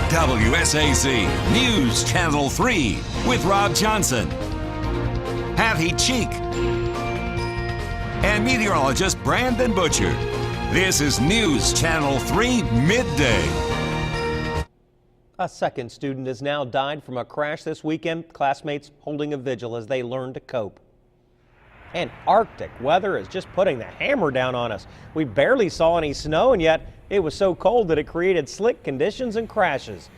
WSAZ News Channel 3 with Rob Johnson, Hattie Cheek, and meteorologist Brandon Butcher. This is News Channel 3 Midday. A second student has now died from a crash this weekend. Classmates holding a vigil as they learn to cope. And Arctic weather is just putting the hammer down on us. We barely saw any snow, and yet it was so cold that it created slick conditions and crashes.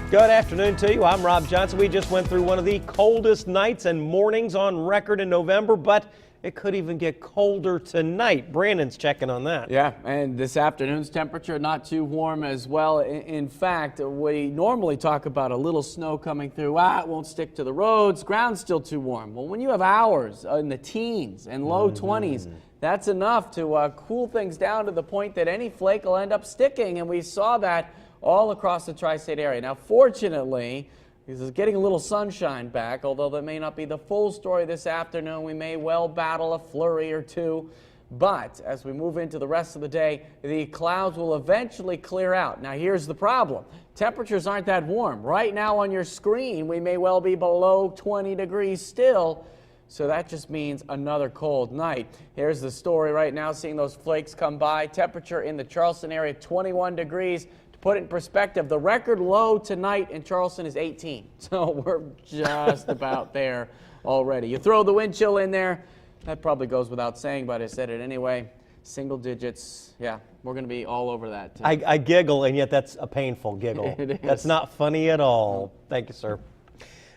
Good afternoon to you. I'm Rob Johnson. We just went through one of the coldest nights and mornings on record in November, but it could even get colder tonight. Brandon's checking on that. Yeah, and this afternoon's temperature not too warm as well. In fact, we normally talk about a little snow coming through. It won't stick to the roads. Ground's still too warm. Well, when you have hours in the teens and low 20s, that's enough to cool things down to the point that any flake will end up sticking. And we saw that all across the tri-state area. Now, fortunately, this is getting a little sunshine back, although that may not be the full story this afternoon. We may well battle a flurry or two. But as we move into the rest of the day, the clouds will eventually clear out. Now, here's the problem. Temperatures aren't that warm. Right now on your screen, we may well be below 20 degrees still. So that just means another cold night. Here's the story right now, seeing those flakes come by. Temperature in the Charleston area, 21 degrees. Put it in perspective, the record low tonight in Charleston is 18. So we're just about there already. You throw the wind chill in there, that probably goes without saying, but I said it anyway. Single digits, yeah, we're going to be all over that. I giggle, and yet that's a painful giggle. It is. That's not funny at all. Thank you, sir.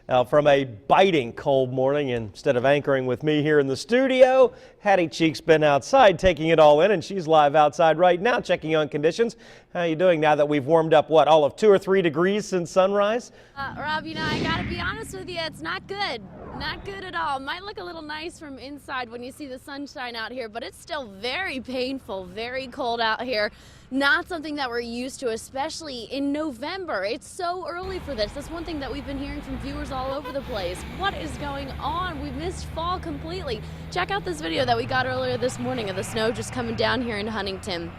Now, from a biting cold morning, instead of anchoring with me here in the studio, Hattie Cheek's been outside taking it all in, and she's live outside right now checking on conditions. How are you doing now that we've warmed up, what, all of 2 or 3 degrees since sunrise? Rob, you know, I gotta be honest with you, it's not good. Not good at all. Might look a little nice from inside when you see the sunshine out here, but it's still very painful, very cold out here. Not something that we're used to, especially in November. It's so early for this. That's one thing that we've been hearing from viewers all over the place. What is going on? We missed fall completely. Check out this video that we got earlier this morning of the snow just coming down here in Huntington.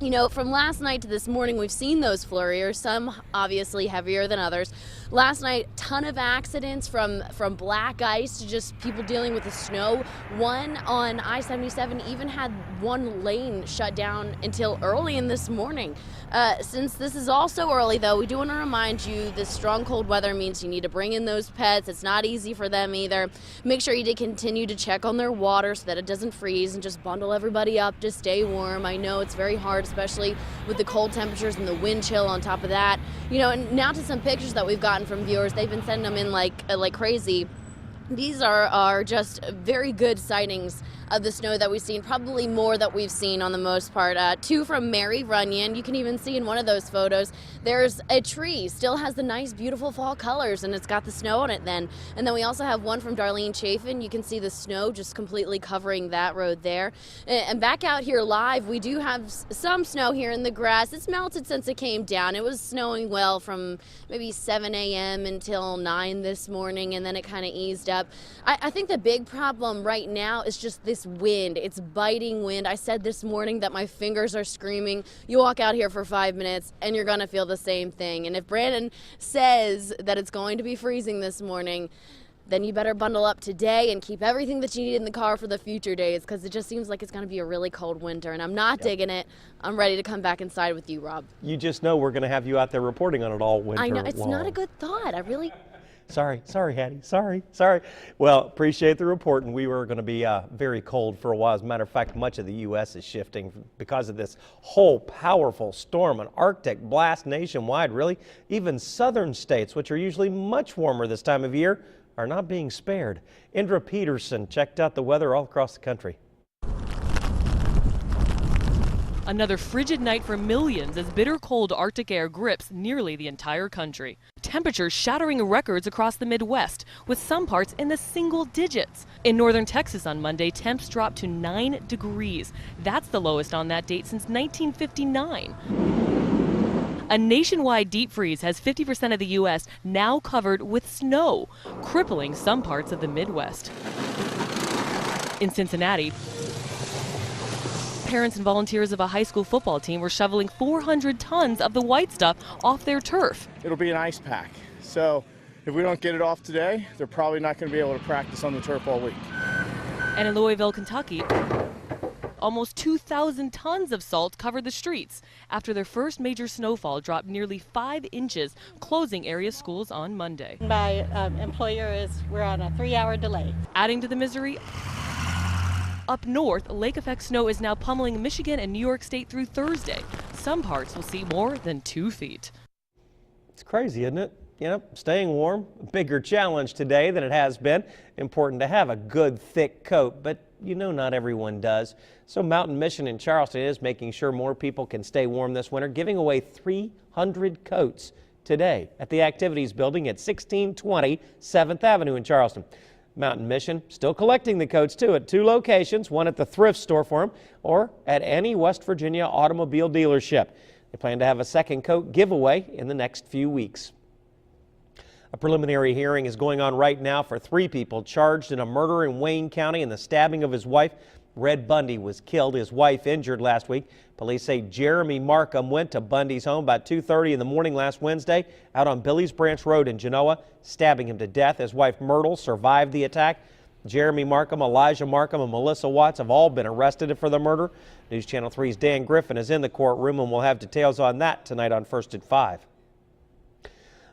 You know, from last night to this morning, we've seen those flurries, some obviously heavier than others. Last night, ton of accidents from black ice to just people dealing with the snow. One on I-77 even had one lane shut down until early in this morning. Since this is all so early, though, we do want to remind you this strong cold weather means you need to bring in those pets. It's not easy for them either. Make sure you continue to check on their water so that it doesn't freeze, and just bundle everybody up to stay warm. I know it's very hard, especially with the cold temperatures and the wind chill on top of that. You know, and now to some pictures that we've gotten from viewers. They've been sending them in like crazy. These are just very good sightings of the snow that we've seen, probably more that we've seen on the most part. 2 from Mary Runyon. You can even see in one of those photos, there's a tree, still has the nice, beautiful fall colors, and it's got the snow on it then. And then we also have one from Darlene Chafin. You can see the snow just completely covering that road there. And back out here live, we do have some snow here in the grass. It's melted since it came down. It was snowing well from maybe 7 a.m. until 9 this morning, and then it kind of eased up. I think the big problem right now is just this wind. It's biting wind. I said this morning that my fingers are screaming. You walk out here for 5 minutes and you're going to feel the same thing. And if Brandon says that it's going to be freezing this morning, then you better bundle up today and keep everything that you need in the car for the future days, because it just seems like it's going to be a really cold winter, and I'm not digging it. I'm ready to come back inside with you, Rob. You just know we're going to have you out there reporting on it all winter long. I know. It's not a good thought. I really... Sorry, Hattie. Sorry. Well, appreciate the report, and we were going to be very cold for a while. As a matter of fact, much of the U.S. is shifting because of this whole powerful storm, an Arctic blast nationwide, really. Even southern states, which are usually much warmer this time of year, are not being spared. Indra Peterson checked out the weather all across the country. Another frigid night for millions as bitter cold Arctic air grips nearly the entire country. Temperatures shattering records across the Midwest, with some parts in the single digits. In northern Texas on Monday, temps dropped to 9 degrees. That's the lowest on that date since 1959. A nationwide deep freeze has 50% of the U.S. now covered with snow, crippling some parts of the Midwest. In Cincinnati, Parents and volunteers of a high school football team were shoveling 400 tons of the white stuff off their turf. It'll be an ice pack. So if we don't get it off today, they're probably not going to be able to practice on the turf all week. And in Louisville, Kentucky, almost 2,000 tons of salt covered the streets after their first major snowfall dropped nearly 5 inches, closing area schools on Monday. My employer we're on a 3-hour delay. Adding to the misery, up north, lake effect snow is now pummeling Michigan and New York State through Thursday. Some parts will see more than 2 feet. It's crazy, isn't it? Staying warm, a bigger challenge today than it has been. Important to have a good thick coat, but not everyone does. So Mountain Mission in Charleston is making sure more people can stay warm this winter, giving away 300 coats today at the Activities Building at 1620 7th Avenue in Charleston. Mountain Mission still collecting the coats too at 2 locations, one at the thrift store for them or at any West Virginia automobile dealership. They plan to have a second coat giveaway in the next few weeks. A preliminary hearing is going on right now for 3 people charged in a murder in Wayne County and the stabbing of his wife. Red Bundy was killed, his wife injured last week. Police say Jeremy Markham went to Bundy's home about 2:30 in the morning last Wednesday out on Billy's Branch Road in Genoa, stabbing him to death. His wife Myrtle survived the attack. Jeremy Markham, Elijah Markham, and Melissa Watts have all been arrested for the murder. News Channel 3's Dan Griffin is in the courtroom, and we'll have details on that tonight on First at 5.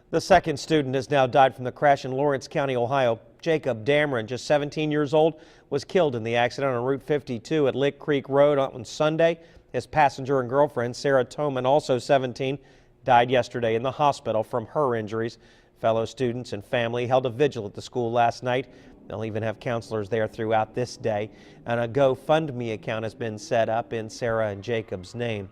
The second student has now died from the crash in Lawrence County, Ohio. Jacob Dameron, just 17 years old, was killed in the accident on Route 52 at Lick Creek Road on Sunday. His passenger and girlfriend, Sarah Toman, also 17, died yesterday in the hospital from her injuries. Fellow students and family held a vigil at the school last night. They'll even have counselors there throughout this day. And a GoFundMe account has been set up in Sarah and Jacob's name.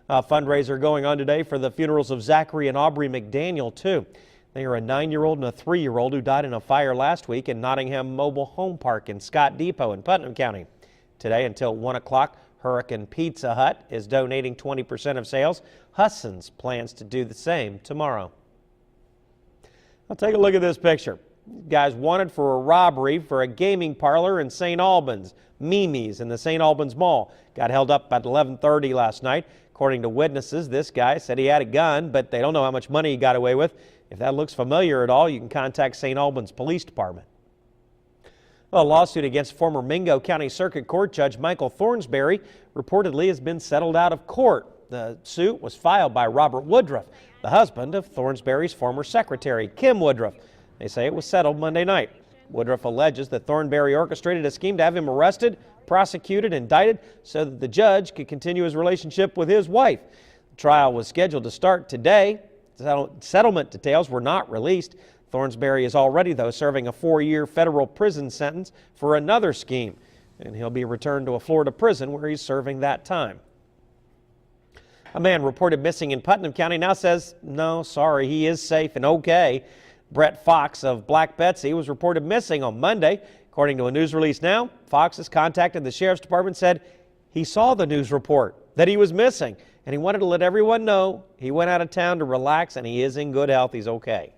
A fundraiser going on today for the funerals of Zachary and Aubrey McDaniel, too. They are a 9-year-old and a 3-year-old who died in a fire last week in Nottingham Mobile Home Park in Scott Depot in Putnam County. Today until 1 o'clock, Hurricane Pizza Hut is donating 20% of sales. Husson's plans to do the same tomorrow. Now take a look at this picture. Guys wanted for a robbery for a gaming parlor in St. Albans. Mimi's in the St. Albans Mall got held up at 11:30 last night. According to witnesses, this guy said he had a gun, but they don't know how much money he got away with. If that looks familiar at all, you can contact St. Albans Police Department. A lawsuit against former Mingo County Circuit Court Judge Michael Thornsberry reportedly has been settled out of court. The suit was filed by Robert Woodruff, the husband of Thornsberry's former secretary, Kim Woodruff. They say it was settled Monday night. Woodruff alleges that Thornberry orchestrated a scheme to have him arrested, prosecuted, indicted so that the judge could continue his relationship with his wife. The trial was scheduled to start today. Settlement details were not released. Thornsberry is already, though, serving a 4-year federal prison sentence for another scheme, and he'll be returned to a Florida prison where he's serving that time. A man reported missing in Putnam County now says, no, sorry, he is safe and okay. Brett Fox of Black Betsy was reported missing on Monday. According to a news release now, Fox has contacted the Sheriff's Department, said he saw the news report that he was missing, and he wanted to let everyone know he went out of town to relax and he is in good health. He's okay.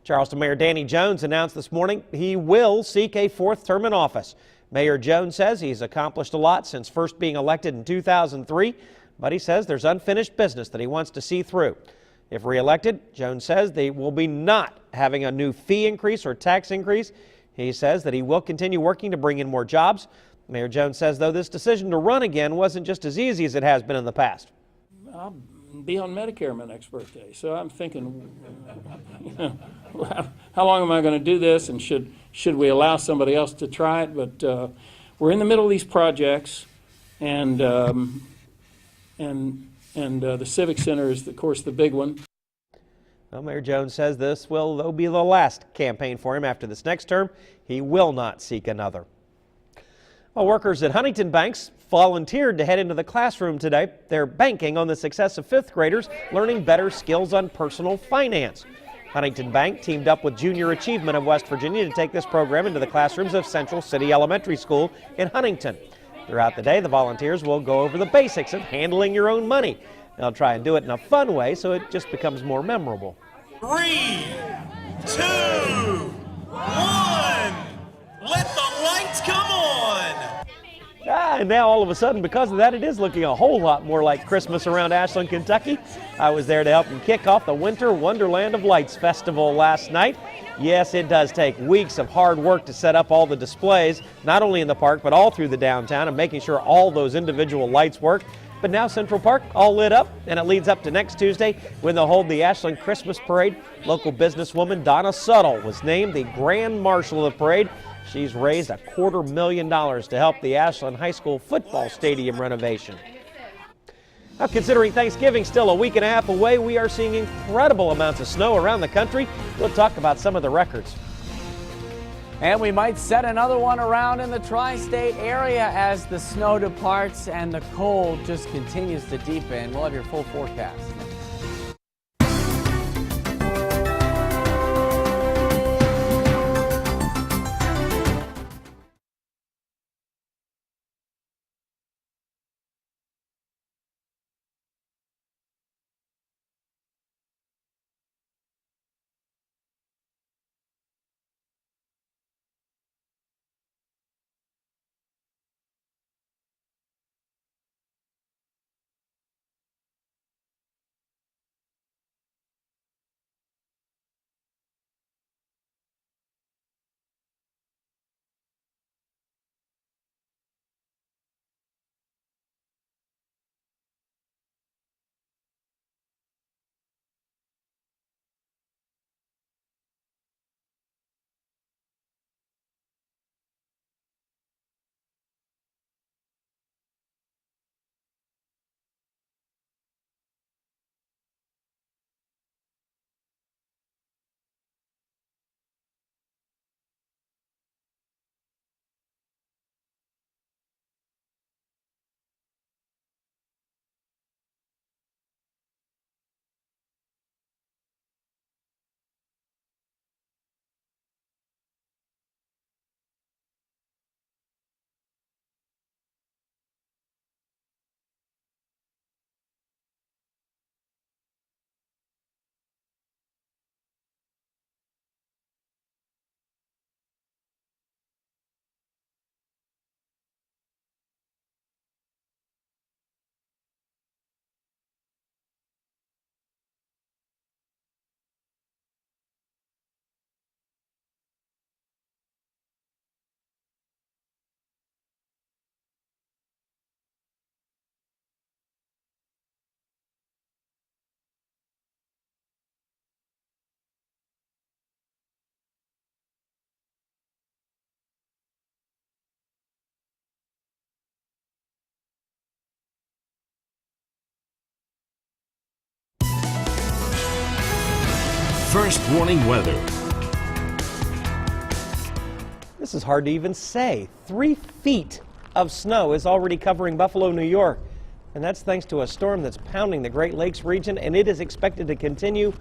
Charleston Mayor Danny Jones announced this morning he will seek a 4th term in office. Mayor Jones says he's accomplished a lot since first being elected in 2003, but he says there's unfinished business that he wants to see through. If reelected, Jones says they will be not having a new fee increase or tax increase. He says that he will continue working to bring in more jobs. Mayor Jones says, though, this decision to run again wasn't just as easy as it has been in the past. I'll be on Medicare my next birthday, so I'm thinking, how long am I going to do this, and should we allow somebody else to try it? But we're in the middle of these projects, and the Civic Center is, of course, the big one. Well, Mayor Jones says this will, though, be the last campaign for him. After this next term, he will not seek another. Well, workers at Huntington Banks volunteered to head into the classroom today. They're banking on the success of 5th graders learning better skills on personal finance. Huntington Bank teamed up with Junior Achievement of West Virginia to take this program into the classrooms of Central City Elementary School in Huntington. Throughout the day, the volunteers will go over the basics of handling your own money. They'll try and do it in a fun way so it just becomes more memorable. 3, 2, 1, let the lights come on! Yeah, and now all of a sudden, because of that, it is looking a whole lot more like Christmas around Ashland, Kentucky. I was there to help them kick off the Winter Wonderland of Lights Festival last night. Yes, it does take weeks of hard work to set up all the displays, not only in the park, but all through the downtown, and making sure all those individual lights work. But now Central Park all lit up, and it leads up to next Tuesday when they'll hold the Ashland Christmas Parade. Local businesswoman Donna Suttle was named the Grand Marshal of the parade. She's raised $250,000 to help the Ashland High School football stadium renovation. Now, considering Thanksgiving still a week and a half away, we are seeing incredible amounts of snow around the country. We'll talk about some of the records. And we might set another one around in the tri-state area as the snow departs and the cold just continues to deepen. We'll have your full forecast. First warning weather. This is hard to even say. 3 feet of snow is already covering Buffalo, New York. And that's thanks to a storm that's pounding the Great Lakes region, and it is expected to continue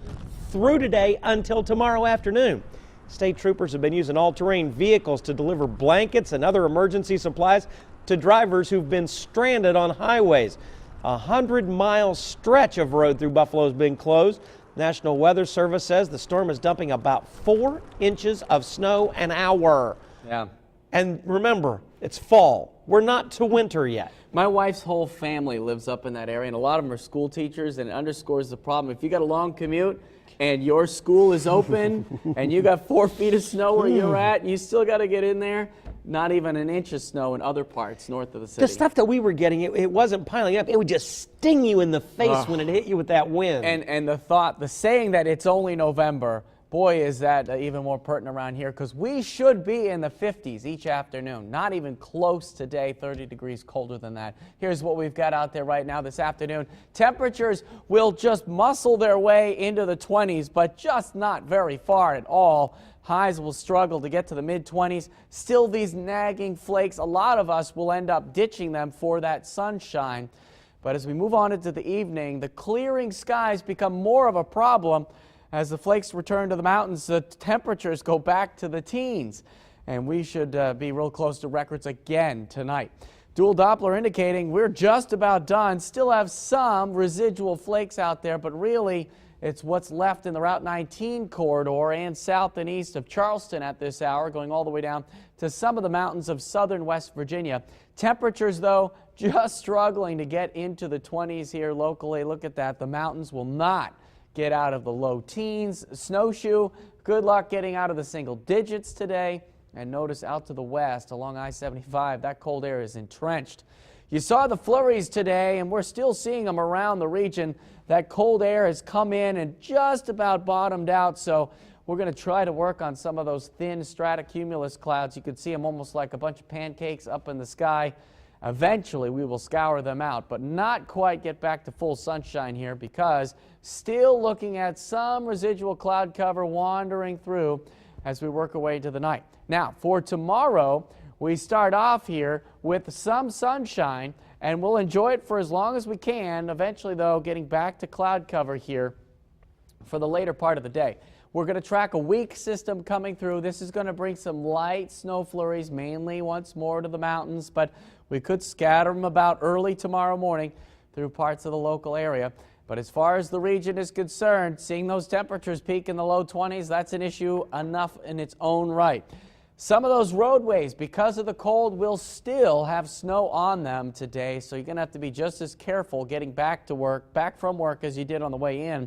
through today until tomorrow afternoon. State troopers have been using all-terrain vehicles to deliver blankets and other emergency supplies to drivers who've been stranded on highways. A 100-mile stretch of road through Buffalo has been closed. National Weather Service says the storm is dumping about 4 inches of snow an hour. Yeah. And remember, it's fall. We're not to winter yet. My wife's whole family lives up in that area, and a lot of them are school teachers, and it underscores the problem. If you got a long commute and your school is open and you got 4 feet of snow where you're at, and you still got to get in there, not even an inch of snow in other parts north of the city. The stuff that we were getting, it wasn't piling up. It would just sting you in the face when it hit you with that wind. And the saying that it's only November, boy, is that even more pertinent around here, because we should be in the 50s each afternoon. Not even close today, 30 degrees colder than that. Here's what we've got out there right now this afternoon. Temperatures will just muscle their way into the 20s, but just not very far at all. Highs will struggle to get to the mid-20s. Still these nagging flakes. A lot of us will end up ditching them for that sunshine. But as we move on into the evening, the clearing skies become more of a problem. As the flakes return to the mountains, the temperatures go back to the teens. And we should be real close to records again tonight. Dual Doppler indicating we're just about done. Still have some residual flakes out there, but really It's what's left in the Route 19 corridor and south and east of Charleston at this hour, going all the way down to some of the mountains of southern West Virginia. Temperatures, though, just struggling to get into the 20s here locally. Look at that. The mountains will not get out of the low teens. Snowshoe, good luck getting out of the single digits today. And notice out to the west along I-75, that cold air is entrenched. You saw the flurries today, and we're still seeing them around the region. That cold air has come in and just about bottomed out, so we're going to try to work on some of those thin stratocumulus clouds. You can see them almost like a bunch of pancakes up in the sky. Eventually, we will scour them out, but not quite get back to full sunshine here because still looking at some residual cloud cover wandering through as we work our way to the night. Now, for tomorrow, we start off here with some sunshine, and we'll enjoy it for as long as we can. Eventually, though, getting back to cloud cover here for the later part of the day. We're going to track a weak system coming through. This is going to bring some light snow flurries, mainly once more to the mountains, but we could scatter them about early tomorrow morning through parts of the local area. But as far as the region is concerned, seeing those temperatures peak in the low 20s, that's an issue enough in its own right. Some of those roadways, because of the cold, will still have snow on them today, so you're going to have to be just as careful getting back from work as you did on the way in.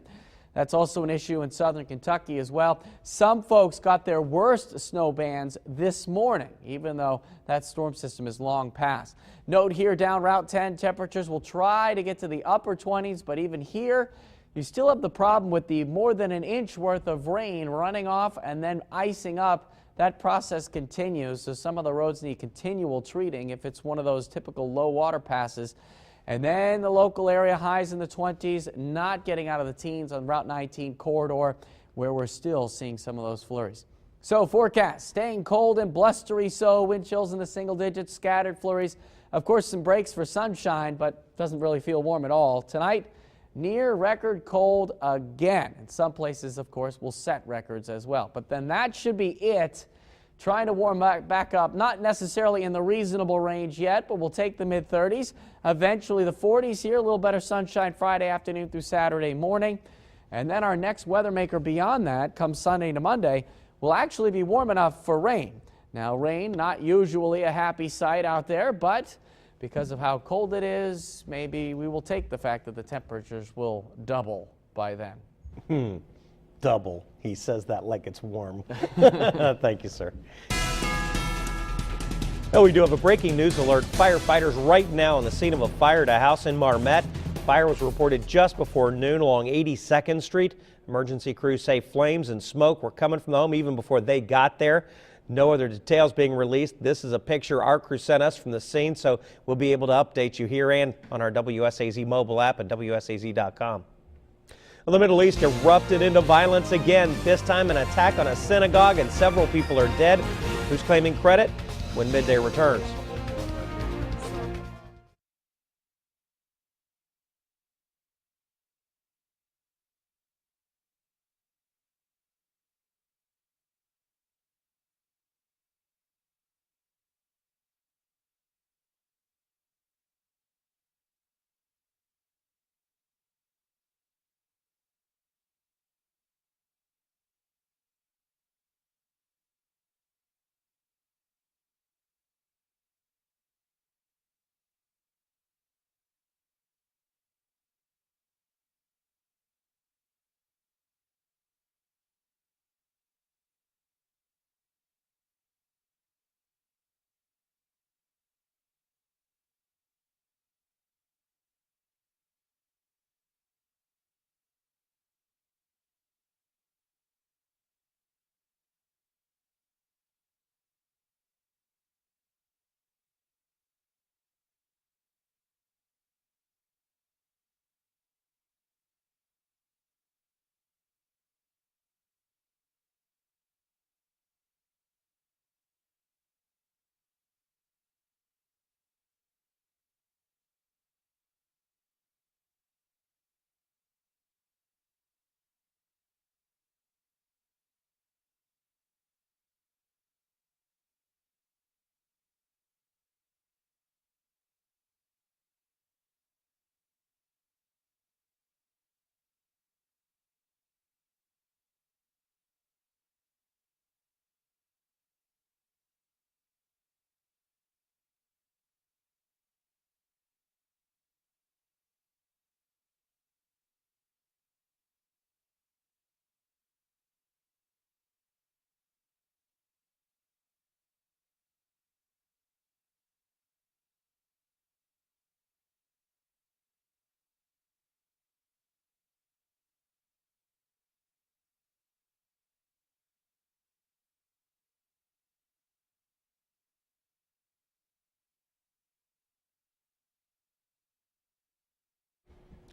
That's also an issue in southern Kentucky as well. Some folks got their worst snow bands this morning, even though that storm system is long past. Note here down Route 10, temperatures will try to get to the upper 20s, but even here, you still have the problem with the more than an inch worth of rain running off and then icing up. That process continues, so some of the roads need continual treating if it's one of those typical low water passes. And then the local area highs in the 20s, not getting out of the teens on Route 19 corridor, where we're still seeing some of those flurries. So forecast, staying cold and blustery, so wind chills in the single digits, scattered flurries. Of course, some breaks for sunshine, but doesn't really feel warm at all. Tonight, near record cold again. And some places, of course, will set records as well. But then that should be it. Trying to warm back up, not necessarily in the reasonable range yet, but we'll take the mid-30s. Eventually the 40s here, a little better sunshine Friday afternoon through Saturday morning. And then our next weather maker beyond that, come Sunday to Monday, will actually be warm enough for rain. Now, rain, not usually a happy sight out there, but because of how cold it is, maybe we will take the fact that the temperatures will double by then. Double. He says that like it's warm. Thank you, sir. Oh, we do have a breaking news alert. Firefighters right now on the scene of a fire at a house in Marmette. Fire was reported just before noon along 82nd Street. Emergency crews say flames and smoke were coming from the home even before they got there. No other details being released. This is a picture our crew sent us from the scene, so we'll be able to update you here and on our WSAZ mobile app at WSAZ.com. Well, the Middle East erupted into violence again, this time an attack on a synagogue, and several people are dead. Who's claiming credit? When Midday returns.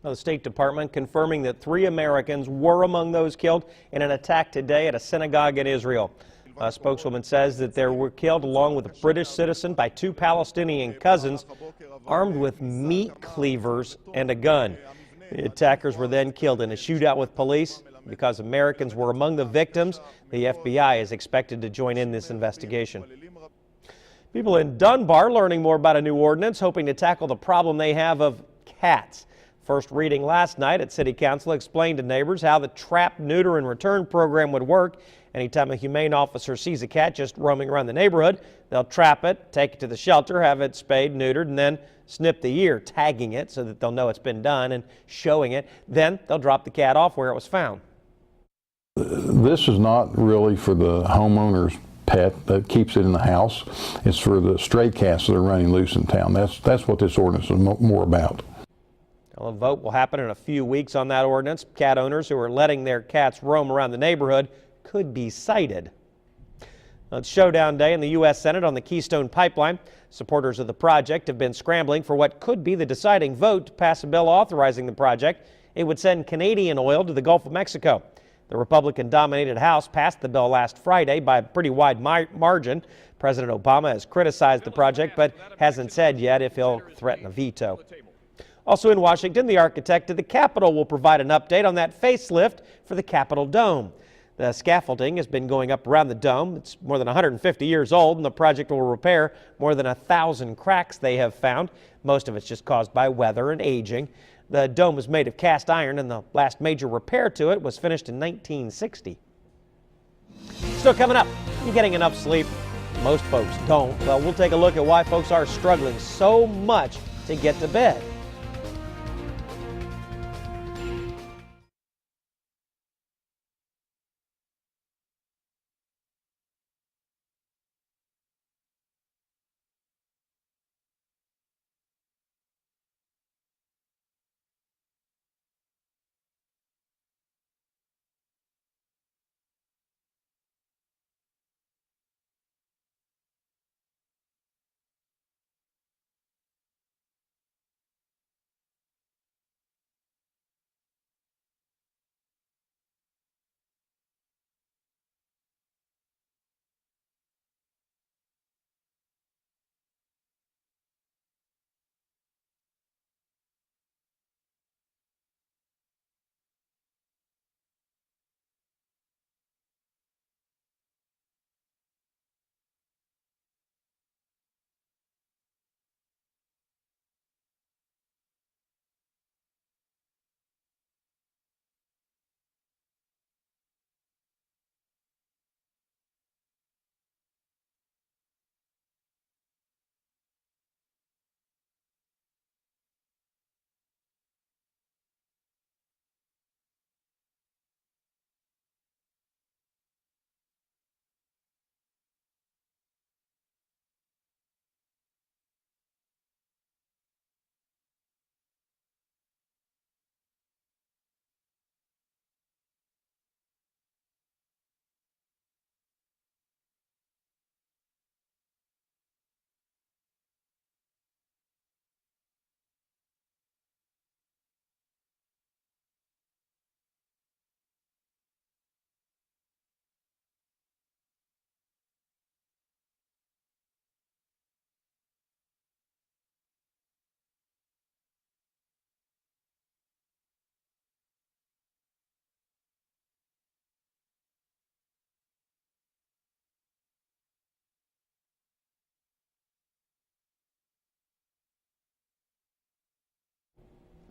The State Department confirming that 3 Americans were among those killed in an attack today at a synagogue in Israel. A spokeswoman says that they were killed along with a British citizen by 2 Palestinian cousins armed with meat cleavers and a gun. The attackers were then killed in a shootout with police. Because Americans were among the victims, the FBI is expected to join in this investigation. People in Dunbar learning more about a new ordinance, hoping to tackle the problem they have of cats. First reading last night at City Council explained to neighbors how the trap, neuter, and return program would work. Anytime a humane officer sees a cat just roaming around the neighborhood, they'll trap it, take it to the shelter, have it spayed, neutered, and then snip the ear, tagging it so that they'll know it's been done and showing it. Then they'll drop the cat off where it was found. This is not really for the homeowner's pet that keeps it in the house. It's for the stray cats that are running loose in town. That's what this ordinance is more about. Well, a vote will happen in a few weeks on that ordinance. Cat owners who are letting their cats roam around the neighborhood could be cited. It's showdown day in the U.S. Senate on the Keystone Pipeline. Supporters of the project have been scrambling for what could be the deciding vote to pass a bill authorizing the project. It would send Canadian oil to the Gulf of Mexico. The Republican-dominated House passed the bill last Friday by a pretty wide margin. President Obama has criticized the project but hasn't said yet if he'll threaten a veto. Also in Washington, the architect of the Capitol will provide an update on that facelift for the Capitol Dome. The scaffolding has been going up around the dome. It's more than 150 years old, and the project will repair more than 1,000 cracks they have found. Most of it's just caused by weather and aging. The dome is made of cast iron, and the last major repair to it was finished in 1960. Still coming up, you getting enough sleep? Most folks don't. Well, we'll take a look at why folks are struggling so much to get to bed.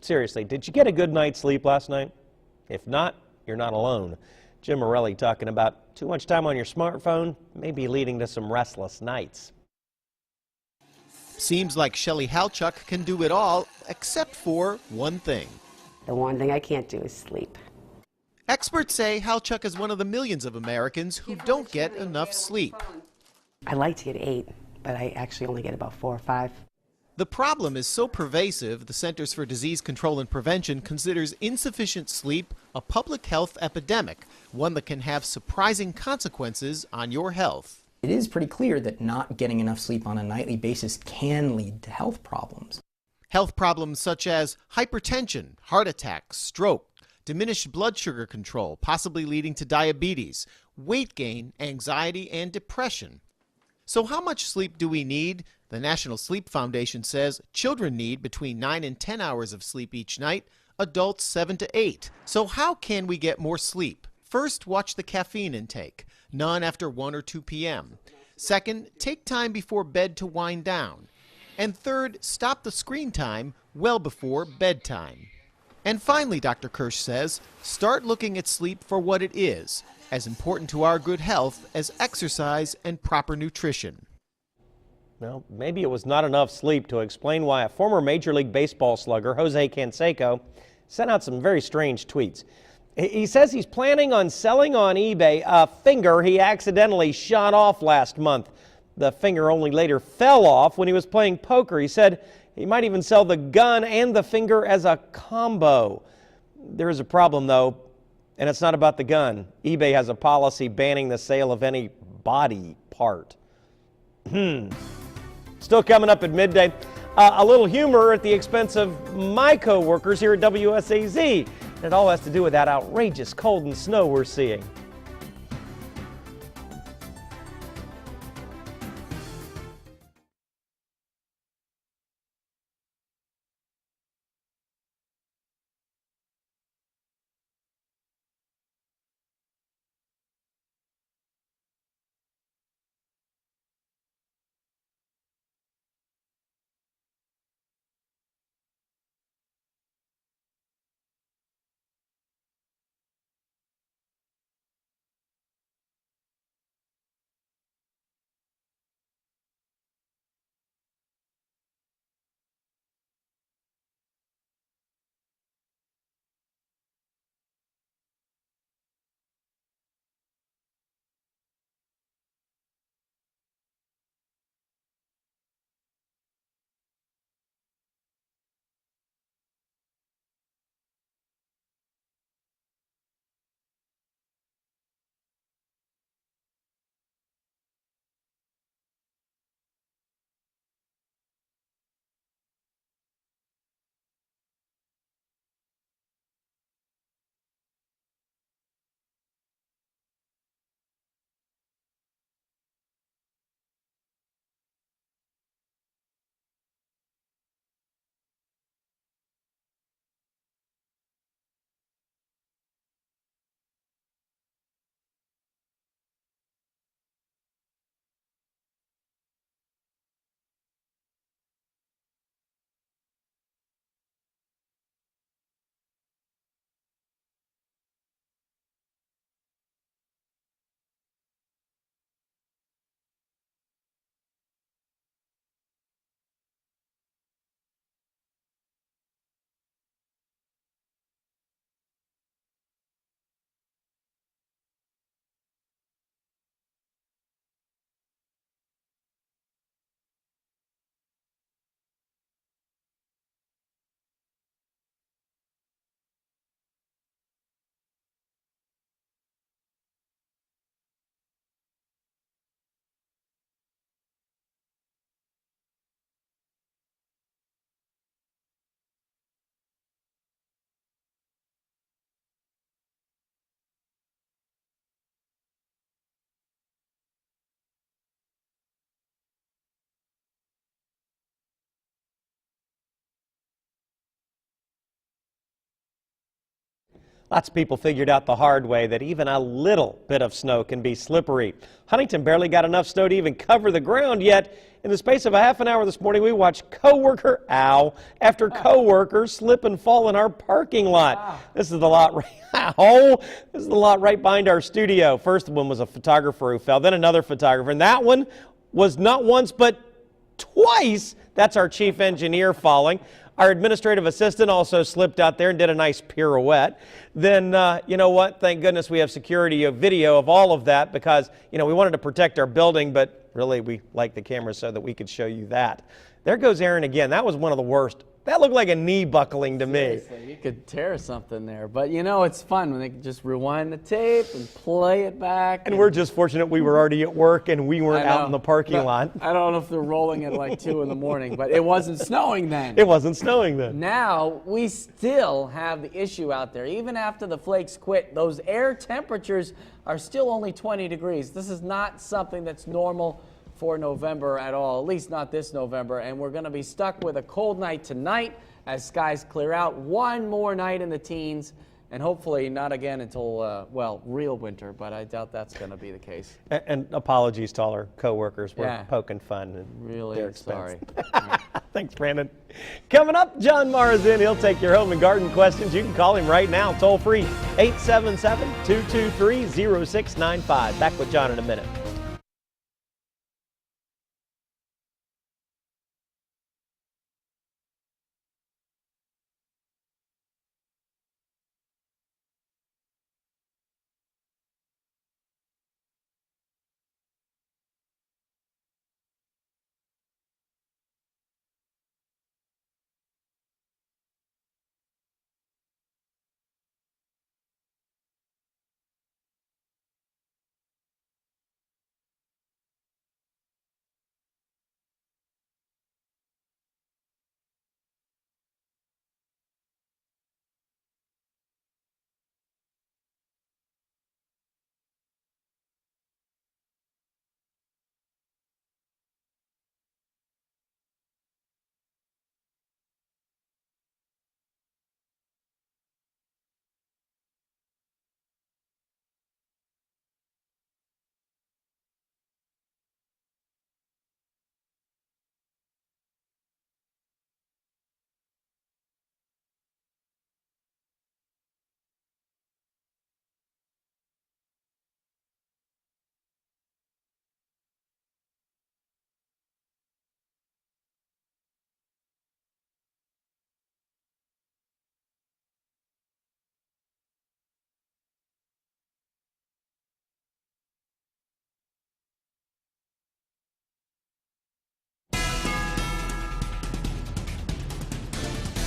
Seriously, did you get a good night's sleep last night? If not, you're not alone. Jim Morelli talking about too much time on your smartphone may be leading to some restless nights. Seems like Shelley Halchuk can do it all, except for one thing. The one thing I can't do is sleep. Experts say Halchuk is one of the millions of Americans who don't get enough sleep. I like to get 8, but I actually only get about 4 or 5. The problem is so pervasive, the Centers for Disease Control and Prevention considers insufficient sleep a public health epidemic, one that can have surprising consequences on your health. It is pretty clear that not getting enough sleep on a nightly basis can lead to health problems. Health problems such as hypertension, heart attack, stroke, diminished blood sugar control, possibly leading to diabetes, weight gain, anxiety, and depression. So how much sleep do we need? The National Sleep Foundation says children need between 9 and 10 hours of sleep each night, adults 7 to 8. So how can we get more sleep? First, watch the caffeine intake, none after 1 or 2 p.m. Second, take time before bed to wind down. And third, stop the screen time well before bedtime. And finally, Dr. Kirsch says, start looking at sleep for what it is, as important to our good health as exercise and proper nutrition. Well, maybe it was not enough sleep to explain why a former Major League Baseball slugger, Jose Canseco, sent out some very strange tweets. He says he's planning on selling on eBay a finger he accidentally shot off last month. The finger only later fell off when he was playing poker. He said he might even sell the gun and the finger as a combo. There is a problem, though, and it's not about the gun. eBay has a policy banning the sale of any body part. Still coming up at midday, a little humor at the expense of my co-workers here at WSAZ. It all has to do with that outrageous cold and snow we're seeing. Lots of people figured out the hard way that even a little bit of snow can be slippery. Huntington barely got enough snow to even cover the ground, yet in the space of a half an hour this morning, we watched coworker after coworker slip and fall in our parking lot. This is the lot this is the lot right behind our studio. First one was a photographer who fell, then another photographer, and that one was not once but twice. That's our chief engineer falling. Our administrative assistant also slipped out there and did a nice pirouette. Then, you know what? Thank goodness we have security video of all of that because, we wanted to protect our building, but really we like the camera so that we could show you that. There goes Aaron again. That was one of the worst That looked like a knee buckling to me. Seriously, you could tear something there. But you know, it's fun when they can just rewind the tape and play it back. And we're just fortunate we were already at work and we weren't out in the parking lot. I don't know if they're rolling at like 2 in the morning, but it wasn't snowing then. It wasn't snowing then. Now, we still have the issue out there. Even after the flakes quit, those air temperatures are still only 20 degrees. This is not something that's normal for November at all, at least not this November. And we're going to be stuck with a cold night tonight as skies clear out. One more night in the teens, and hopefully not again until, well, real winter, but I doubt that's going to be the case. And apologies to all our coworkers. We're poking fun at really their expense. sorry. Thanks, Brandon. Coming up, John Mara's in. He'll take your home and garden questions. You can call him right now, toll free, 877-223-0695. Back with John in a minute.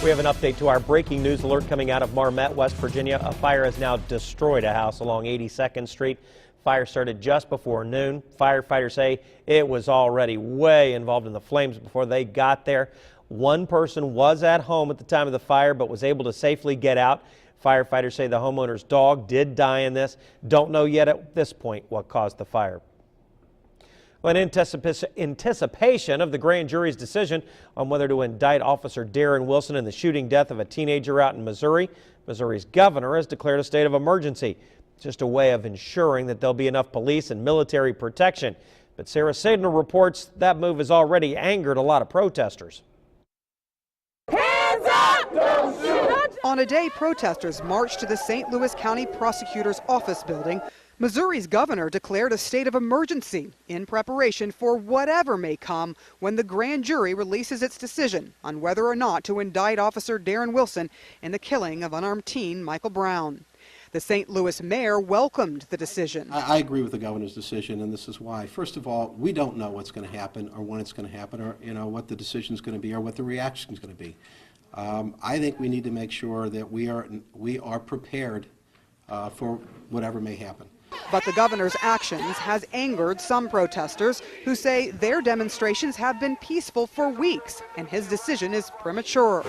We have an update to our breaking news alert coming out of Marmet, West Virginia. A fire has now destroyed a house along 82nd Street. Fire started just before noon. Firefighters say it was already way involved in the flames before they got there. One person was at home at the time of the fire but was able to safely get out. Firefighters say the homeowner's dog did die in this. Don't know yet at this point what caused the fire. Well, in anticipation of the grand jury's decision on whether to indict Officer Darren Wilson in the shooting death of a teenager out in Missouri, Missouri's governor has declared a state of emergency. Just a way of ensuring that there'll be enough police and military protection. But Sarah Sadner reports that move has already angered a lot of protesters. Hands up! Don't shoot! On a day protesters marched to the St. Louis County Prosecutor's Office building, Missouri's governor declared a state of emergency in preparation for whatever may come when the grand jury releases its decision on whether or not to indict Officer Darren Wilson in the killing of unarmed teen Michael Brown. The St. Louis mayor welcomed the decision. I agree with the governor's decision, and this is why. First of all, we don't know what's going to happen or when it's going to happen or what the decision is going to be or what the reaction is going to be. I think we need to make sure that we are prepared for whatever may happen. But the governor's actions has angered some protesters who say their demonstrations have been peaceful for weeks and his decision is premature.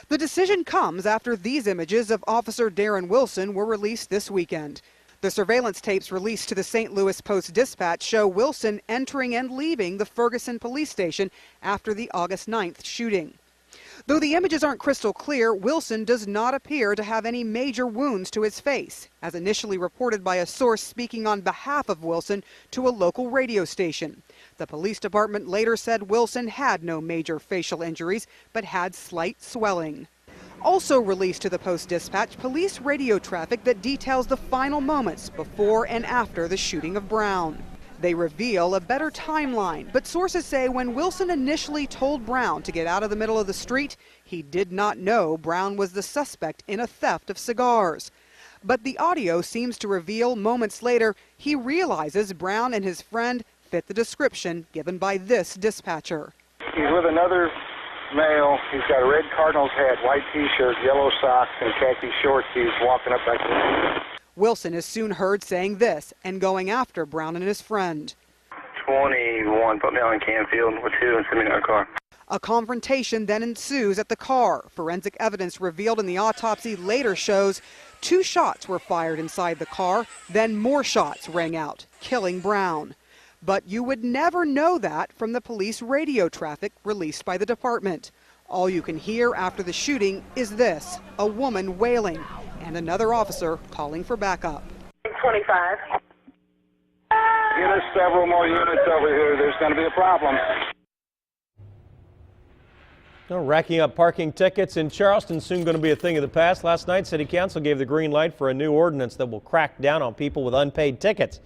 The decision comes after these images of Officer Darren Wilson were released this weekend. The surveillance tapes released to the St. Louis Post-Dispatch show Wilson entering and leaving the Ferguson police station after the August 9th shooting. Though the images aren't crystal clear, Wilson does not appear to have any major wounds to his face, as initially reported by a source speaking on behalf of Wilson to a local radio station. The police department later said Wilson had no major facial injuries, but had slight swelling. Also released to the Post-Dispatch, police radio traffic that details the final moments before and after the shooting of Brown. They reveal a better timeline, but sources say when Wilson initially told Brown to get out of the middle of the street, he did not know Brown was the suspect in a theft of cigars. But the audio seems to reveal moments later he realizes Brown and his friend fit the description given by this dispatcher. He's with another male. He's got a red Cardinals hat, white T-shirt, yellow socks, and khaki shorts. He's walking up back to the... Wilson is soon heard saying this and going after Brown and his friend. 21, put me on Canfield with 2 and send me to our car. A confrontation then ensues at the car. Forensic evidence revealed in the autopsy later shows 2 shots were fired inside the car, then more shots rang out, killing Brown. But you would never know that from the police radio traffic released by the department. All you can hear after the shooting is this, a woman wailing, and another officer calling for backup. 25. Get us several more units over here. There's going to be a problem. Racking up parking tickets in Charleston soon going to be a thing of the past. Last night, City Council gave the green light for a new ordinance that will crack down on people with unpaid tickets.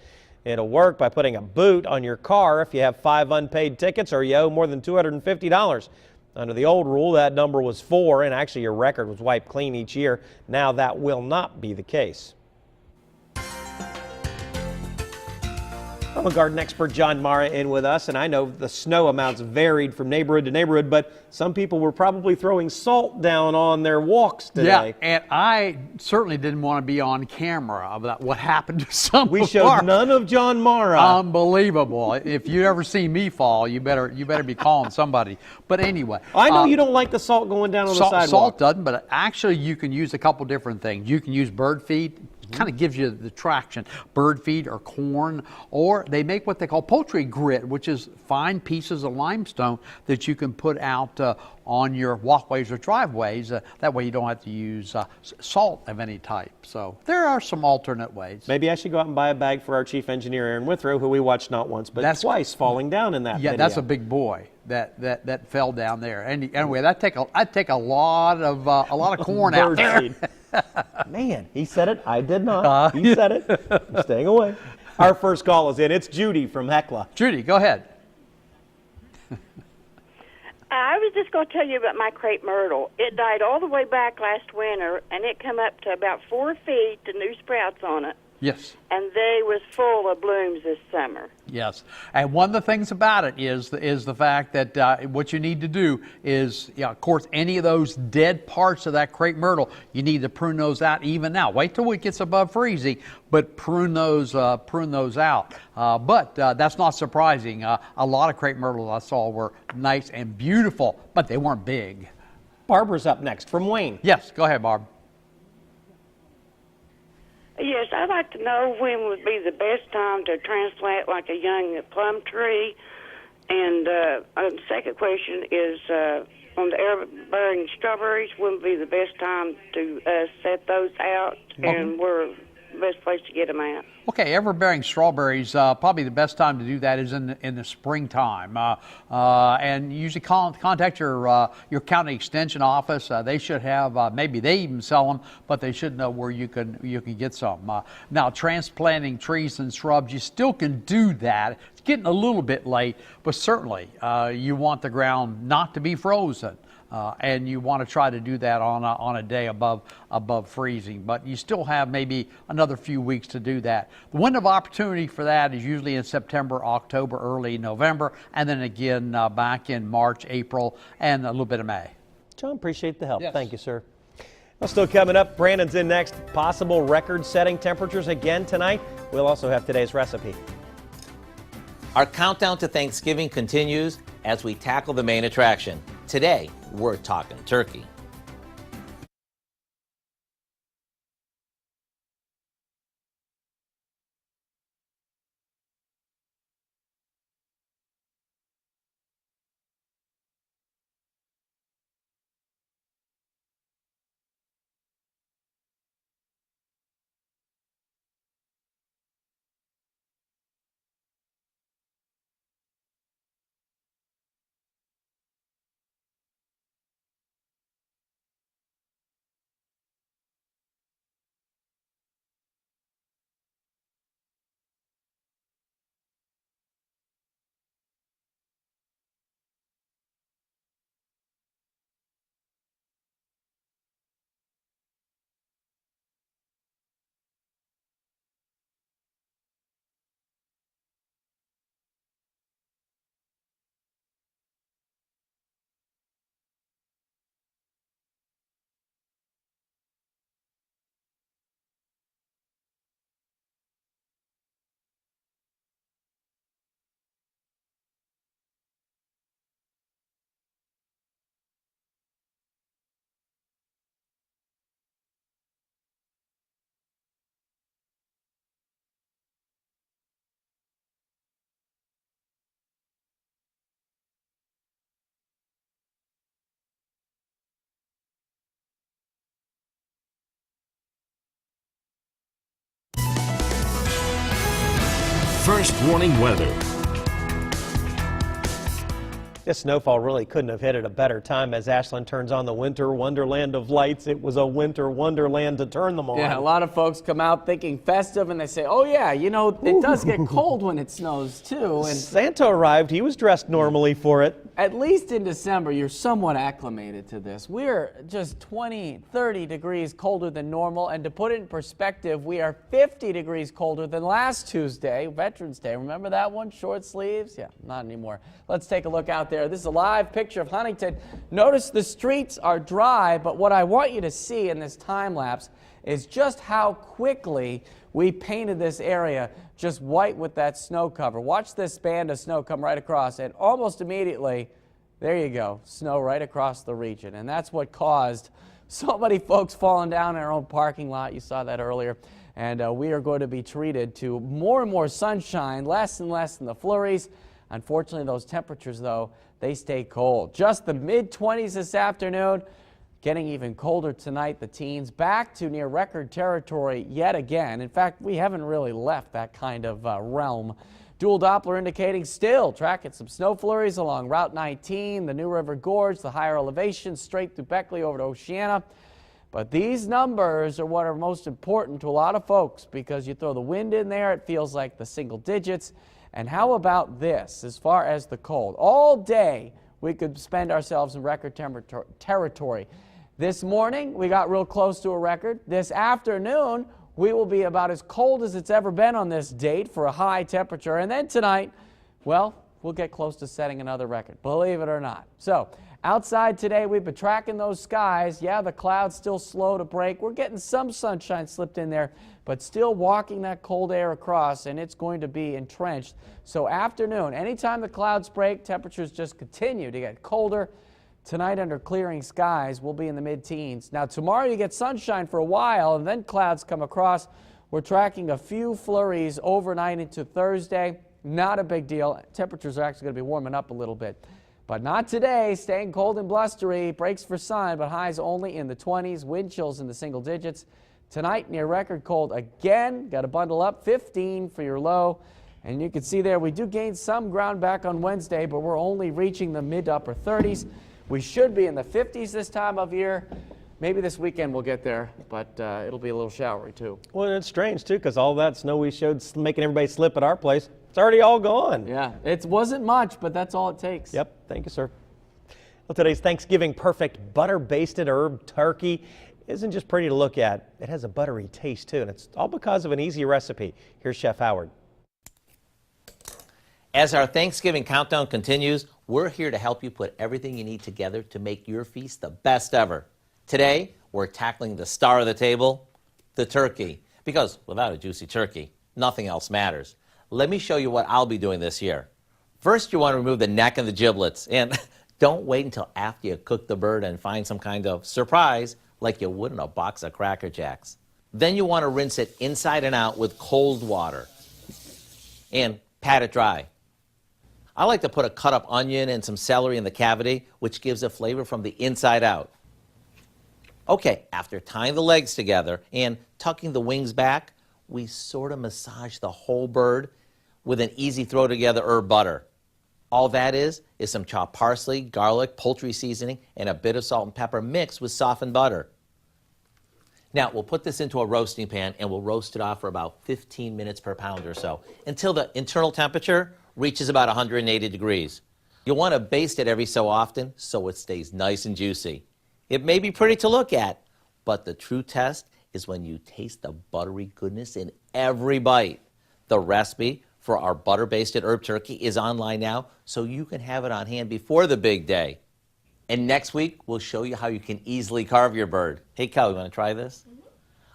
It'll work by putting a boot on your car if you have 5 unpaid tickets or you owe more than $250. Under the old rule, that number was 4, and actually your record was wiped clean each year. Now that will not be the case. Garden expert John Mara in with us, and I know the snow amounts varied from neighborhood to neighborhood, but some people were probably throwing salt down on their walks today. Yeah, and I certainly didn't want to be on camera about what happened to some. We showed none of John Mara. Unbelievable! If you ever see me fall, you better be calling somebody. But anyway, I know you don't like the salt going down on the sidewalk. Salt doesn't, but actually you can use a couple different things. You can use bird feed. Kind of gives you the traction, bird feed or corn, or they make what they call poultry grit, which is fine pieces of limestone that you can put out on your walkways or driveways. That way you don't have to use salt of any type. So there are some alternate ways. Maybe I should go out and buy a bag for our chief engineer, Aaron Withrow, who we watched not once but twice falling down in that video. That's a big boy that fell down there. And anyway, I'd take a lot of corn out there. Man, he said it. I did not. He said it. I'm staying away. Our first call is in. It's Judy from Hecla. Judy, go ahead. I was just going to tell you about my crepe myrtle. It died all the way back last winter, and it come up to about 4 feet to new sprouts on it. Yes. And they was full of blooms this summer. Yes, and one of the things about it is the fact that what you need to do is, of course, any of those dead parts of that crepe myrtle, you need to prune those out even now. Wait till it gets above freezing, but prune those out. But that's not surprising. A lot of crepe myrtles I saw were nice and beautiful, but they weren't big. Barbara's up next from Wayne. Yes, go ahead, Barb. Yes, I'd like to know when would be the best time to transplant like a young plum tree. And the second question is on the air-bearing strawberries, when would be the best time to set those out, and where the best place to get them at? Okay, ever-bearing strawberries, probably the best time to do that is in the springtime. And usually contact your county extension office. They should have, maybe they even sell them, but they should know where you can get some. Now, transplanting trees and shrubs, you still can do that. It's getting a little bit late, but certainly you want the ground not to be frozen. And you want to try to do that on a day above freezing, but you still have maybe another few weeks to do that. The window of opportunity for that is usually in September, October, early November, and then again back in March, April, and a little bit of May. John, appreciate the help. Yes. Thank you, sir. Well, still coming up, Brandon's in next. Possible record-setting temperatures again tonight. We'll also have today's recipe. Our countdown to Thanksgiving continues as we tackle the main attraction. Today, we're talking turkey. first warning weather. This snowfall really couldn't have hit at a better time as Ashland turns on the winter wonderland of lights. It was a winter wonderland to turn them on. Yeah, a lot of folks come out thinking festive and they say, oh yeah, you know, it does get cold when it snows too. And Santa arrived. He was dressed normally for it. at least in December, you're somewhat acclimated to this. We're just 20, 30 degrees colder than normal. And to put it in perspective, we are 50 degrees colder than last Tuesday, Veterans Day. Remember that one? Short sleeves? Yeah, not anymore. Let's take a look out there. This is a live picture of Huntington. Notice the streets are dry, but what I want you to see in this time lapse is just how quickly we painted this area just white with that snow cover. Watch this band of snow come right across, and almost immediately, there you go, snow right across the region. And that's what caused so many folks falling down in our own parking lot. You saw that earlier. And we are going to be treated to more and more sunshine, less and less in the flurries. Unfortunately, those temperatures, though, they stay cold. Just the mid-20s this afternoon, getting even colder tonight. The teens back to near record territory yet again. In fact, we haven't really left that kind of realm. Dual Doppler indicating still tracking some snow flurries along Route 19, the New River Gorge, the higher elevations, straight through Beckley over to Oceana. But these numbers are what are most important to a lot of folks because you throw the wind in there, it feels like the single digits. And how about this, as far as the cold? All day, we could spend ourselves in record territory. This morning, we got real close to a record. This afternoon, we will be about as cold as it's ever been on this date for a high temperature. And then tonight, well, we'll get close to setting another record, believe it or not. So, outside today, we've been tracking those skies. Yeah, the clouds still slow to break. We're getting some sunshine slipped in there, but still walking that cold air across, and it's going to be entrenched. So afternoon, anytime the clouds break, temperatures just continue to get colder. Tonight, under clearing skies, we'll be in the mid-teens. Now, tomorrow you get sunshine for a while, and then clouds come across. We're tracking a few flurries overnight into Thursday. Not a big deal. Temperatures are actually going to be warming up a little bit. But not today, staying cold and blustery. Breaks for sun, but highs only in the 20s. Wind chills in the single digits. Tonight, near record cold again. Got to bundle up, 15 for your low. And you can see there, we do gain some ground back on Wednesday, but we're only reaching the mid to upper 30s. We should be in the 50s this time of year. Maybe this weekend we'll get there, but it'll be a little showery too. Well, it's strange too, because all that snow we showed making everybody slip at our place, it's already all gone. Yeah, it wasn't much, but that's all it takes. Yep, thank you, sir. Well, today's Thanksgiving perfect butter-basted herb turkey isn't just pretty to look at. It has a buttery taste too, and it's all because of an easy recipe. Here's Chef Howard. As our Thanksgiving countdown continues, we're here to help you put everything you need together to make your feast the best ever. Today, we're tackling the star of the table, the turkey. Because without a juicy turkey, nothing else matters. Let me show you what I'll be doing this year. First, you want to remove the neck and the giblets. And don't wait until after you cook the bird and find some kind of surprise like you would in a box of Cracker Jacks. Then you want to rinse it inside and out with cold water and pat it dry. I like to put a cut up onion and some celery in the cavity, which gives a flavor from the inside out. Okay, after tying the legs together and tucking the wings back, we sort of massage the whole bird with an easy throw together herb butter. All that is some chopped parsley, garlic, poultry seasoning, and a bit of salt and pepper mixed with softened butter. Now, we'll put this into a roasting pan and we'll roast it off for about 15 minutes per pound or so until the internal temperature reaches about 180 degrees. You'll want to baste it every so often so it stays nice and juicy. It may be pretty to look at, but the true test is when you taste the buttery goodness in every bite. The recipe for our butter-basted herb turkey is online now, so you can have it on hand before the big day. And next week, we'll show you how you can easily carve your bird. Hey, Kelly, want to try this?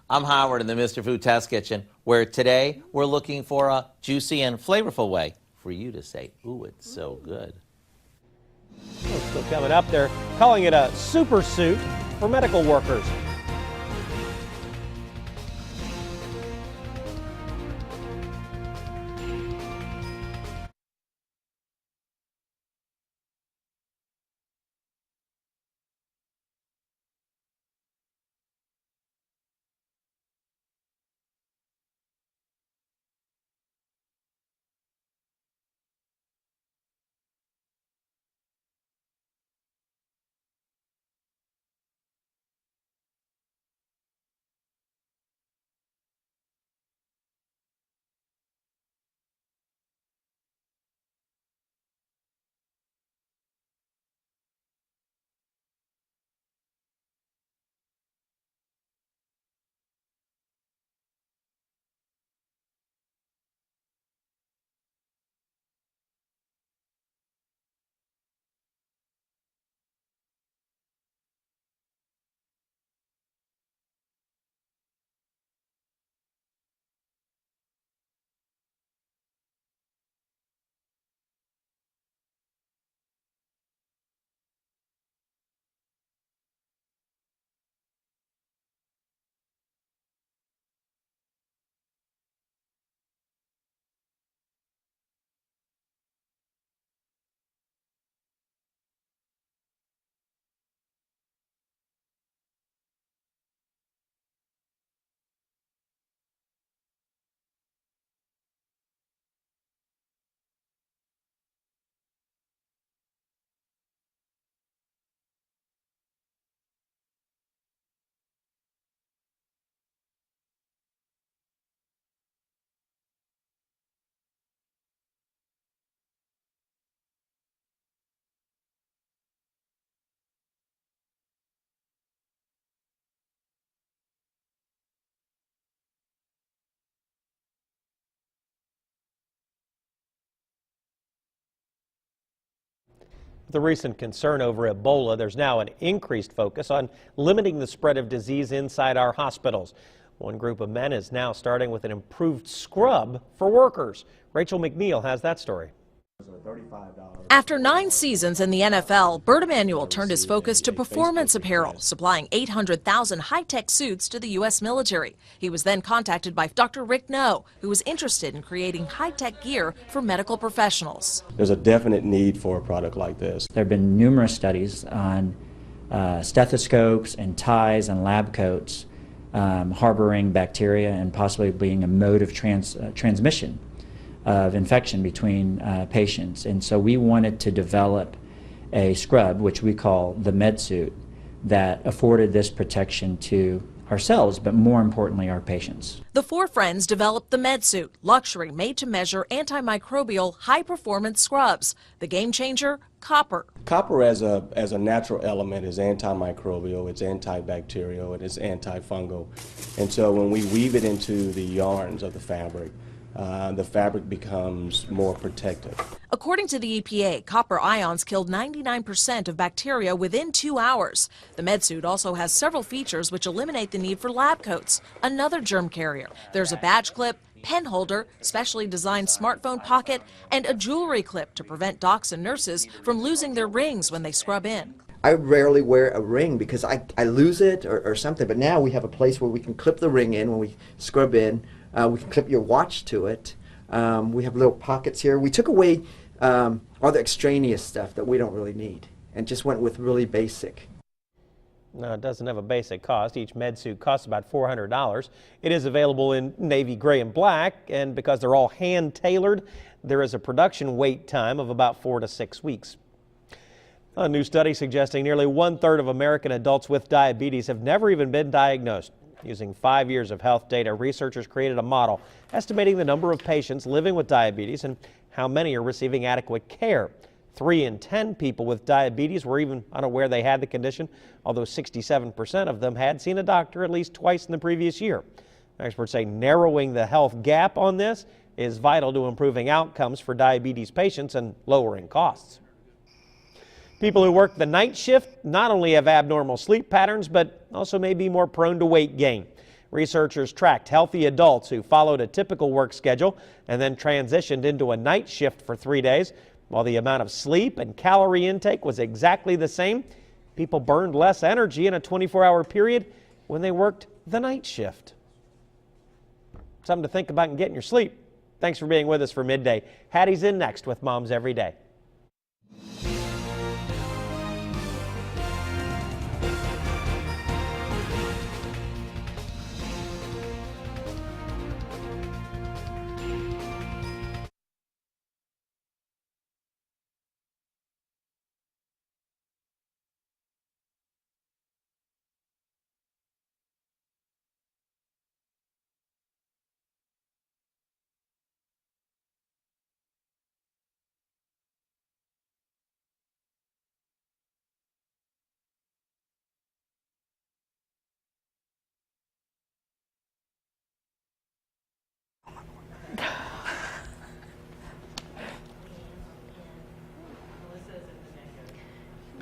I'm Howard in the Mr. Food Test Kitchen, where today we're looking for a juicy and flavorful way for you to say, ooh, it's so good. Still coming up, they're calling it a super suit for medical workers. The recent concern over Ebola, there's now an increased focus on limiting the spread of disease inside our hospitals. One group of men is now starting with an improved scrub for workers. Rachel McNeil has that story. After 9 seasons in the NFL, Bert Emanuel turned his focus to performance apparel, supplying 800,000 high-tech suits to the U.S. military. He was then contacted by Dr. Rick No, who was interested in creating high-tech gear for medical professionals. There's a definite need for a product like this. There have been numerous studies on stethoscopes and ties and lab coats harboring bacteria and possibly being a mode of transmission of infection between patients. And so we wanted to develop a scrub, which we call the med suit, that afforded this protection to ourselves, but more importantly, our patients. The four friends developed the med suit, luxury made-to-measure antimicrobial high-performance scrubs. The game changer, copper. Copper as a natural element is antimicrobial, it's antibacterial, it is antifungal. And so when we weave it into the yarns of the fabric becomes more protective. According to the EPA, copper ions killed 99% of bacteria within 2 hours. The MedSuit also has several features which eliminate the need for lab coats, another germ carrier. There's a badge clip, pen holder, specially designed smartphone pocket, and a jewelry clip to prevent docs and nurses from losing their rings when they scrub in. I rarely wear a ring because I lose it or something, but now we have a place where we can clip the ring in when we scrub in. We can clip your watch to it. We have little pockets here. We took away all the extraneous stuff that we don't really need and just went with really basic. No, it doesn't have a basic cost. Each med suit costs about $400. It is available in navy, gray, and black, and because they're all hand-tailored, there is a production wait time of about 4 to 6 weeks. A new study suggesting nearly 1/3 of American adults with diabetes have never even been diagnosed. Using 5 years of health data, researchers created a model estimating the number of patients living with diabetes and how many are receiving adequate care. 3 in 10 people with diabetes were even unaware they had the condition, although 67% of them had seen a doctor at least twice in the previous year. Experts say narrowing the health gap on this is vital to improving outcomes for diabetes patients and lowering costs. People who work the night shift not only have abnormal sleep patterns, but also may be more prone to weight gain. Researchers tracked healthy adults who followed a typical work schedule and then transitioned into a night shift for 3 days. While the amount of sleep and calorie intake was exactly the same, people burned less energy in a 24-hour period when they worked the night shift. Something to think about in getting your sleep. Thanks for being with us for Midday. Hattie's in next with Moms Every Day.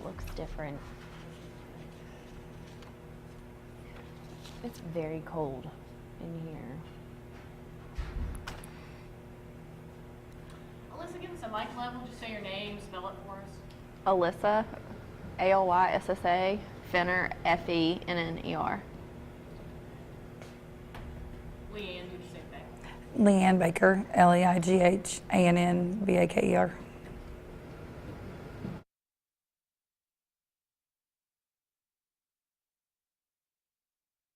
Looks different. It's very cold in here. Alyssa, give us a mic level. Just say your name, spell it for us. Alyssa, Alyssa, Fenner, Fenner. Leanne, do the same thing. Leanne Baker, Leighann Baker.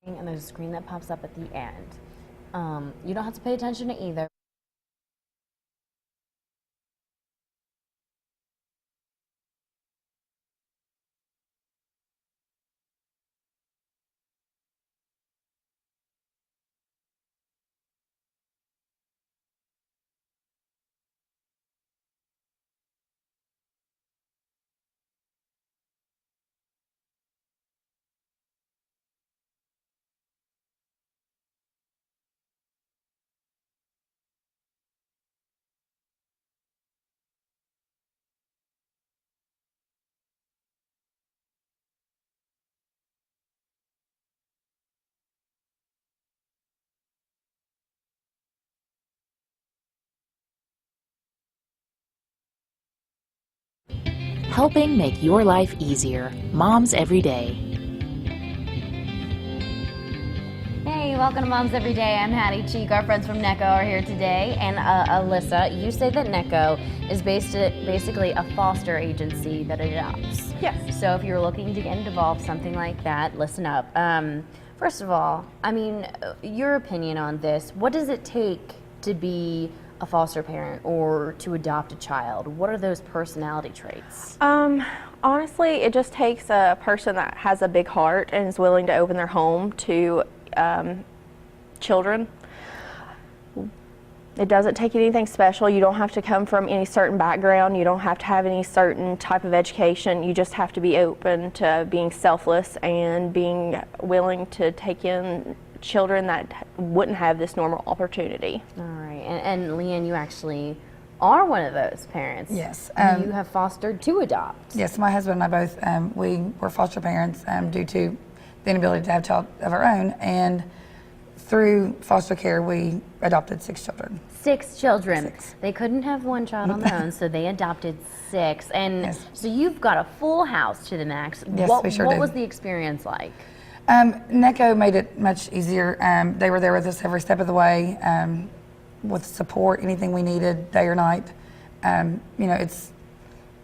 And there's a screen that pops up at the end. You don't have to pay attention to either. helping make your life easier. Moms Every Day. Hey, welcome to Moms Every Day. I'm Hattie Cheek. Our friends from NECO are here today. And Alyssa, you say that NECO is basically a foster agency that adopts. Yes. So if you're looking to get involved, something like that, listen up. First of all, I mean, your opinion on this. What does it take to be a foster parent or to adopt a child? What are those personality traits? Honestly, it just takes a person that has a big heart and is willing to open their home to children. It doesn't take anything special. You don't have to come from any certain background. You don't have to have any certain type of education. You just have to be open to being selfless and being willing to take in children that wouldn't have this normal opportunity. All right, and Leanne, you actually are one of those parents. Yes. You have fostered to adopt. Yes, my husband and I both, we were foster parents due to the inability to have a child of our own, and through foster care, we adopted 6 children. 6 children. 6. They couldn't have one child on their own, so they adopted 6. And yes. So you've got a full house to the max. Yes, what we sure what did. was the experience like? NECO made it much easier. They were there with us every step of the way, with support, anything we needed, day or night. You know,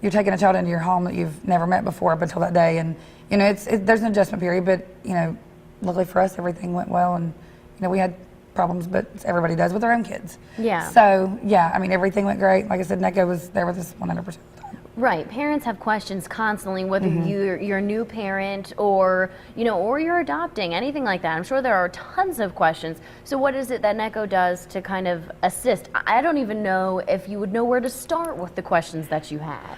you're taking a child into your home that you've never met before up until that day, and you know, there's an adjustment period. But you know, luckily for us, everything went well, and you know, we had problems, but everybody does with their own kids. Yeah. So yeah, I mean, everything went great. Like I said, NECO was there with us 100%. Right. Parents have questions constantly, whether you're a new parent or, you know, or you're adopting, anything like that. I'm sure there are tons of questions. So what is it that NECO does to kind of assist? I don't even know if you would know where to start with the questions that you had.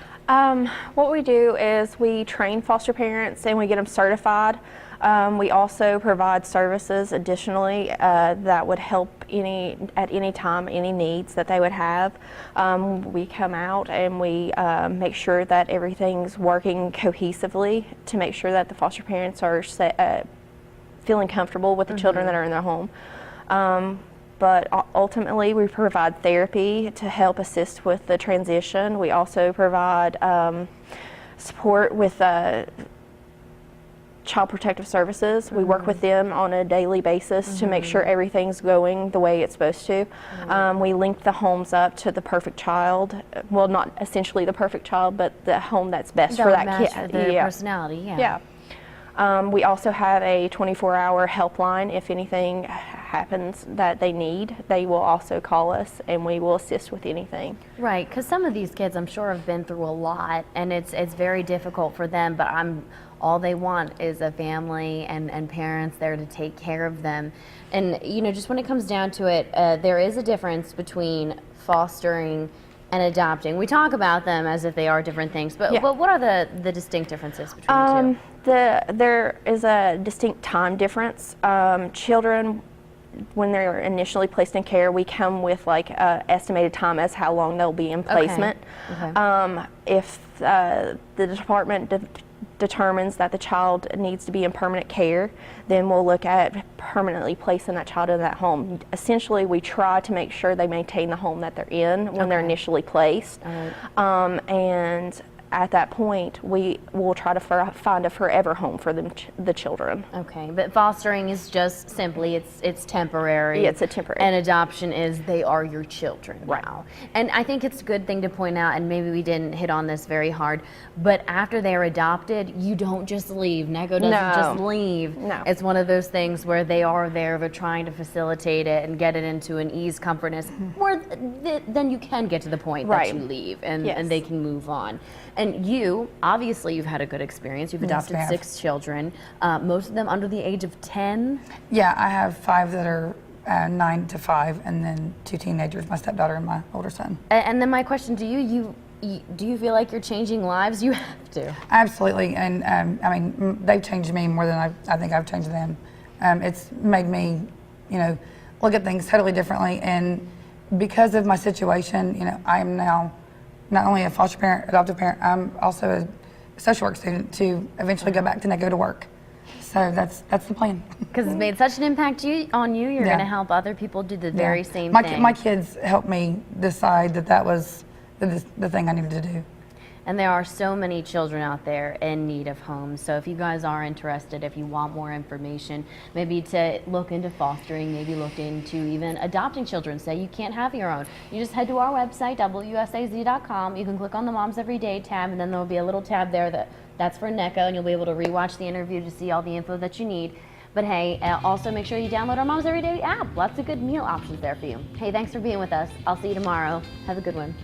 What we do is we train foster parents and we get them certified. We also provide services additionally that would help at any time, any needs that they would have. We come out and we make sure that everything's working cohesively to make sure that the foster parents are feeling comfortable with the children that are in their home. But ultimately, we provide therapy to help assist with the transition. We also provide support with Child Protective Services. We work with them on a daily basis to make sure everything's going the way it's supposed to. We link the homes up to the perfect child. Well, not essentially the perfect child, but the home that's best for that kid. Their personality, yeah. We also have a 24-hour helpline. If anything happens that they need, they will also call us and we will assist with anything. Right, because some of these kids I'm sure have been through a lot and it's very difficult for them, but all they want is a family and parents there to take care of them. And you know, just when it comes down to it, there is a difference between fostering and adopting. We talk about them as if they are different things, but what are the distinct differences between the two? There is a distinct time difference. Children, when they're initially placed in care, we come with like estimated time as how long they'll be in placement. Okay. If the department determines that the child needs to be in permanent care, then we'll look at permanently placing that child in that home. Essentially, we try to make sure they maintain the home that they're in when they're initially placed. And at that point, we will try to find a forever home for them, the children. Okay, but fostering is just simply, it's temporary. Yeah, it's a temporary. And adoption is they are your children now. And I think it's a good thing to point out, and maybe we didn't hit on this very hard, but after they're adopted, you don't just leave. NECO doesn't just leave. No. It's one of those things where they are there, they're trying to facilitate it and get it into an ease, comfortness, where then you can get to the point that you leave and they can move on. And you, obviously, you've had a good experience. You've adopted 6 children, most of them under the age of 10. Yeah, I have 5 that are 9 to 5, and then 2 teenagers, my stepdaughter and my older son. And then my question to you, do you feel like you're changing lives? You have to. Absolutely, and I mean, they've changed me more than I think I've changed them. It's made me, you know, look at things totally differently, and because of my situation, you know, I am now not only a foster parent, adoptive parent, I'm also a social work student to eventually go back to NECO to work. So that's the plan. Because it's made such an impact on you, you're going to help other people do the very same thing. My kids helped me decide that was the thing I needed to do. And there are so many children out there in need of homes. So if you guys are interested, if you want more information, maybe to look into fostering, maybe look into even adopting children, say you can't have your own, you just head to our website, WSAZ.com. You can click on the Moms Every Day tab, and then there'll be a little tab there that's for NECO, and you'll be able to rewatch the interview to see all the info that you need. But hey, also make sure you download our Moms Every Day app. Lots of good meal options there for you. Hey, thanks for being with us. I'll see you tomorrow. Have a good one.